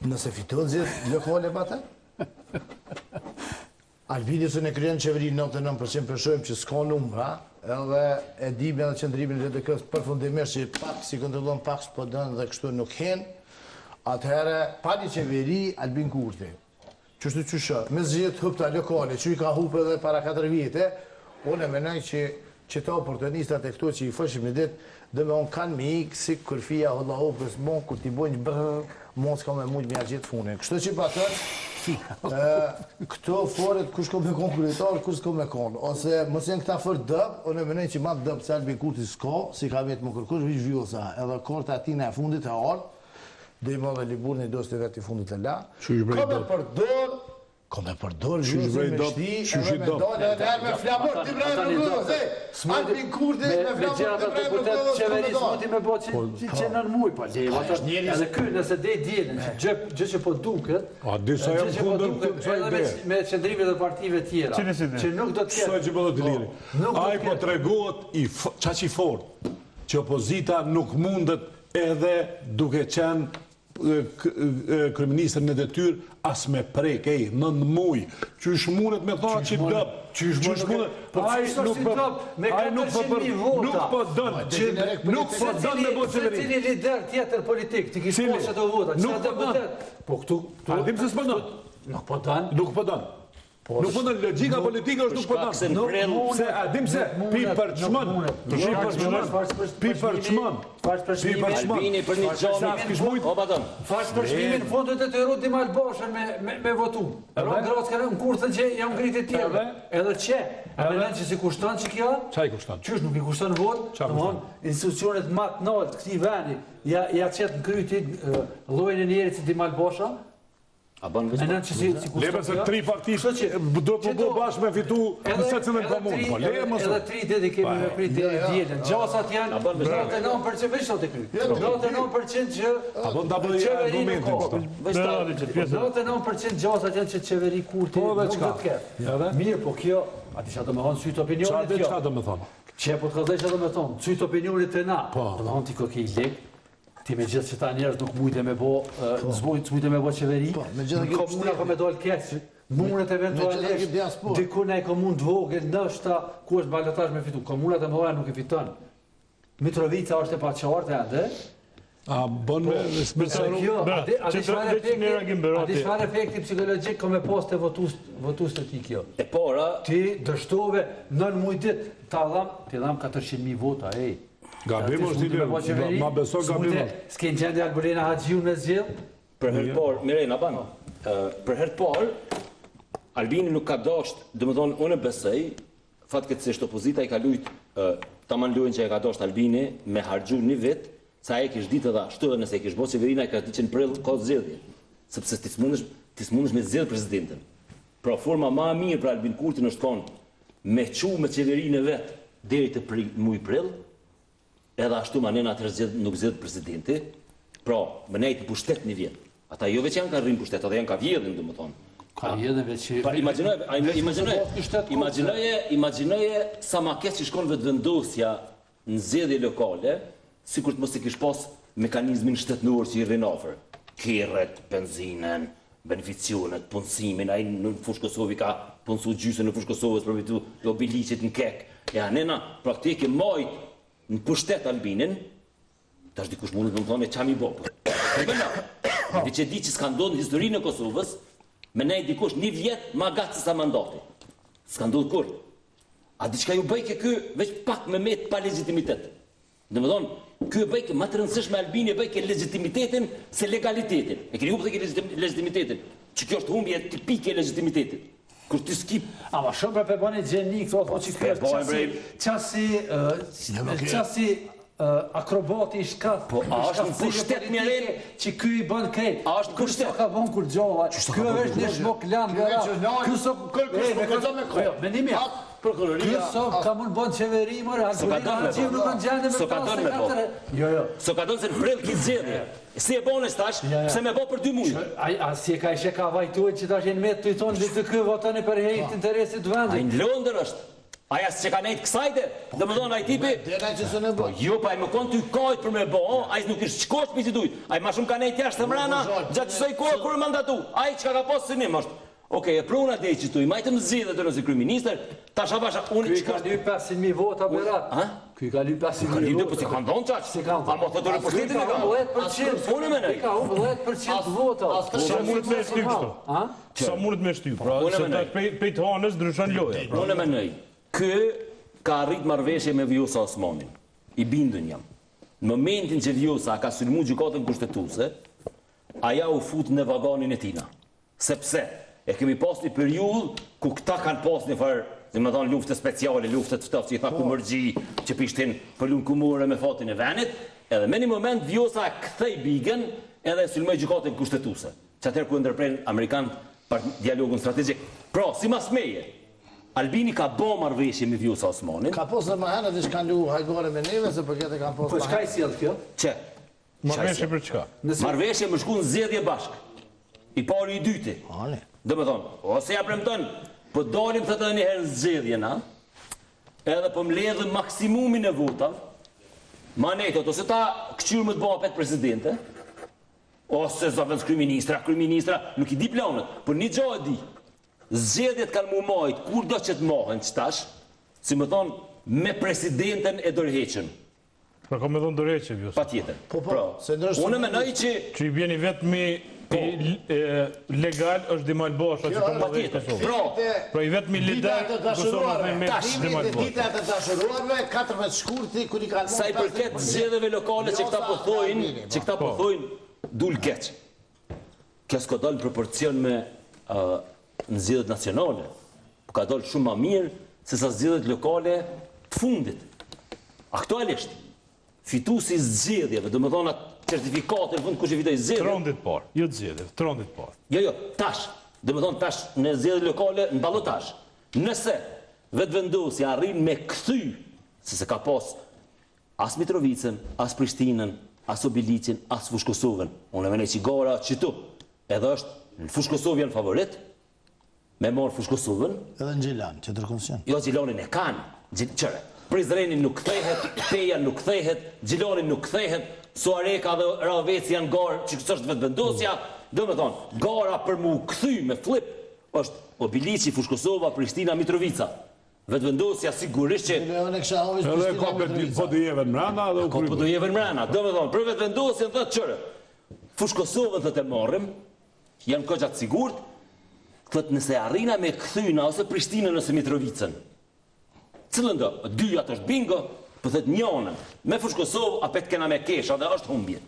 Nëse fiton zjedh lokale bata? Albini së në kryen qeveri 99% përshojmë që s'ka numra, edhe e dime edhe qëndrimin e RDK-s përfundimisht që pak si kontrollon pak s'po dënë dhe kështu nuk hen, atëherë pali qeveri Albin Kurti. Qështu qëshë, me zhjetë hupta lokale, që i ka hupë edhe para 4 vite, unë e menaj që ta oportunistat e këto që i fëshim në ditë, dhe me onë kanë me ikë si kërfia hëlla hopës mon, kur t'i bojnë brrr, mon s'ka me mujtë me a gjithë funin. Kështu që pa tërë, këto foret kush ko me konë kryetar, kush ko me konë. Ose mos jenë këta fort dëb, unë e menaj që ma dëb se Albin Kurti s'ka, si ka vetë më kërkush, vish vjosa. Edhe korta atina e fundit e arë, dhe i më dhe libur një dos të vetë i fundit e la. Ka me përdor vjuzë me shti, edhe me dojnë edhe nërë me flabur, ti brejnë në gëzë, Albin Kurti me flabur, ti brejnë në gëzë, qeveri s'moti me bo që nën muj, pa lejë, edhe kërë nëse dhe i djelën, gjë që po duket, gjë që po duket, edhe me qëndrime dhe partive tjera, që nuk do t'jetë. Ai po tregohet qaq i fort, që opozita nuk mundet edhe duke qenë kryeministër në detyr as me prek, 9 muj, qysh mundet me thonë që dëp, qysh mundet, ai nuk po dënë me bo qeveri. Cili lider tjetër politik, ti kishë poshe të vota, që të bëtet? Po këtu... Ardim se s'po dënë. Nuk po dënë. Nuk po dënë. Nuk po dënë, logika politike është nuk po dënë. Se, adim se, pi për qmën, Albini për një gjomi, o badon. Fash përshmimin në fondët e të erut di malë boshën me votu. Ron Grocka në kur thënë që jam ngritë e tjerë. Edhe që, a me nënë që si kushton që kjo? Qa i kushton? Qysh nuk i kushton vot? Institucionet matë nëllë këti veni, ja qëtë në krytit lojnë e njerit si di malë bosha. A banë vëzë? Lebe se 3 faktisht do të bo bashkë me fitu në secën e komunë. Edhe 3 deti kemi me prit dhe djelën. Gjasat janë 99% veç të kryt. 99% që... A banë da bëjë argumentin. 99% gjasat janë që qeveri Kurti nuk do të ketë. Mirë, po kjo, ati që do me thonë sytë opinionit kjo. Qa do me thonë? Që po të këllë që do me thonë, sytë opinionit të na. Do me thonë ti ko ke i lekë. Ti me gjithë që ta njerës nuk mujte me bo, s'mujte me bo qeveri, komuna ko me dojnë keqë, mundet eventualisht, dikune e komunë të vogël, nështa, ku është balotash me fitu, komunat e mëdha nuk e fiton. Mitrovica është e pa qartë ende. A bon me smirësaru? A di shfar efekti psikologjik ko me post të votus të ti kjo. E pora... Ti dështove 9 mujt dit, ti dham 400.000 vota, ej. Gabim është i ma beso gabim është. S'ken gjendje Albolena Haxhiu në zgjell? Për herë parë, Mirena banë, për herë parë, Albini nuk ka dasht, dhe më thonë, unë besoj, fatkeqësisht opozita i ka lujt, ta man lujnë që e ka dasht Albini me hargju një vit, sa e kish ditë edhe ashtu dhe nëse e kish bo qeverina, e ka ditë që në prellë ka zgjedhje. Sepse ti s'mundesh me zgjedh presidentin. Pra forma ma mirë për Albin Kurtin është konë me qu me qeverinë e vetë deri të muj prellë, edhe ashtu ma nena atër nuk zjedhë presidenti, pra, më nejtë në pushtet një vjetë. Ata jo veç janë ka rrinë pushtet, ata janë ka vjedhin, dhe më thonë. Ka vjedhin veç që... Imaginoje sa ma keq që shkon vetë vendosja në zjedhje lokale, si kur të mos i kish pas mekanizmin shtetënor që i rrinë afer. Kerret, benzinen, beneficionet, punësimin, a i në fushë Kosovi ka punësu gjysën në fushë Kosovës për vitu do bilicit në kek. Ja, nena, praktike majtë në pushtet Albinin, të është dikush mundet më thonë e qam i bopër. Dhe që di që s'ka ndodhë në historinë e Kosovës, me nej dikush një vjetë ma gatë sa mandati. S'ka ndodhë kur. A di qka ju bëjke kë veç pak me metë pa legitimitet. Dhe më thonë, kë bëjke ma të rëndësishme Albini e bëjke legitimitetin se legalitetin. E keni hu për të legitimitetin, që kjo është humbje tipike e legitimitetit. Kur ti skip... Ama shumë për bani gjenik, thotë që kjo është qasi akrobati i shkath. Po, a është në pushtet mjeren? Që kjo i bën krejt. A është në pushtet? Kërso ka bon kur gjova. Kjo është një shmok lanë gara. Kërso me një mja. Kërso ka mund bon qeveri mërë. Albolena Haxhiu nuk në gjende me pasë. So ka donë se në prellë ki zjedhje. Si e bonës tash, se me bo për 2 mujë. A si e ka ishe ka vajtuaj që tash jenë me të tonë, dhe të kjo votani për hejtë interesit vendit. A i në Londër është. Aja që ka nejtë kësajte, dhe më thonë aj tipi, Dera që së në bë. jo, pa i më konë ty kajtë për me bo, aj nuk ishtë qkosh për si dujtë, aj ma shumë ka nejtë jashtë të mrena, gjatë qësoj kohë kërë mandatu, aj që ka posë sënim është. Okej, e pruna të e që tu, i majtë më zidhe të nësi kryeminister, ta shabasha, unë Ky që ka ly 500.000 vota Berat. Ky ka ly 500.000 Ka lidhë, vota. po si kanë donë qaqë, Si kanë a mo të dore për shtetin e ka. 10%. Unë me nej. Ka 10% vota. Sa mundet me shty kështu? Sa mundet me shty? Pra, Unë se me ta nej. prej të hanës ndryshon loja. Unë me nej. Kë ka arrit marrëveshje me Vjosa Osmanin. I bindën jam. Në momentin që Vjosa ka sulmu gjykatën kushtetuese, aja u fut në vaganin e tina. Sepse e kemi pas një periudhë ku këta kanë pas një farë, dhe më thonë luftë speciale, luftë të ftoftë, që i tha kumërgji, që pishtin për lunë kumure me fatin e venit, edhe me një moment Vjosa kthej bigën edhe e sulmoj gjykatën kushtetuese. Që atëherë ku ndërpren Amerikan për dialogun strategjik. Pra, si mas meje, Albini ka bo marrëveshje me Vjosa Osmanin. Ka posë dhe më herë dhe që kanë lu hajgore me neve, se për kete kanë posë Po çka i sjell kjo? Që? Marrëveshje për çka? Marrëveshje më shku në zgjedhje bashk. I pari i dyti. Ale. Dhe më thonë, ose ja premton, po dalim të të njëherë në zgjedhje na, edhe po mledhëm maksimumin e votav, ma nejtot, ose ta këqyrë më të bëha petë presidente, ose zëvën kryeministra, nuk i di planët, por një gjo e di, zgjedhjet kanë mu majtë, kur do që të mohën qëtash, si më thonë, me presidenten e dorëheqën, Pra ka me thonë dorëheqje Vjosa. pa tjetër. Po, se ndërsa- Unë menoj që Që i bjeni vetëmi legal është Dimal Bosha që ka pa më dhe tjetër. Kosovë. Pra i vetëmi lider Dita të Kosovë dashuruarve, me Dimal Bosha. dita të dashuruarve, 14 shkurti, kër i kalmon... sa i përket zgjedhjeve lokale që këta po thojnë, dul keq. Kjo s'ka dalë në proporcion me në zgjedhjet nacionale. Po ka dalë shumë ma mirë se sa zgjedhjet lokale të fundit. Aktualisht, fituesi i zgjedhjeve, do më thonë atë certifikatën në fund kush e fitoi zgjedhjet. Trondit parë, jo të zgjedhje, trondit parë. Jo, tash. Do më thonë tash në zgjedhjet lokale në ballotazh. Nëse vetëvendosja arrin me kthy, se ka pas as Mitrovicën, as Prishtinën, as Obilicin, as Fushë Kosovën. Unë e menoj që gara qëtu, edhe është në Fushë Kosovë janë favorit, me marë Fushë Kosovën, Edhe në Gjilan, që tërkonsion. jo Gjilanin e kanë, qëre, Prizrenin nuk kthehet, Teja nuk kthehet, Gjilanin nuk kthehet, Suareka dhe Raveci janë garë që kësë është vetëvendosja, do me thonë, gara për mu kthy me flip, është Obilici, Fushë Kosova, Prishtina, Mitrovica. Vetëvendosja sigurisht që Leone kësha hovish Edhe Prishtina ka për Mitrovica. po dëjeve në mrena dhe u Ka krymë. po do jeve në mrena, do me thonë, për vetëvendosjen dhe të qërë. Fushë Kosovën dhe të marrim, janë këgjatë sigurt, thëtë nëse arrina me kthyna ose Prishtinën ose Mitrovicën. Cilën do, dyja të është bingo, për thëtë njënën, me Fushë Kosovë, apet kena me kesha dhe është humbje.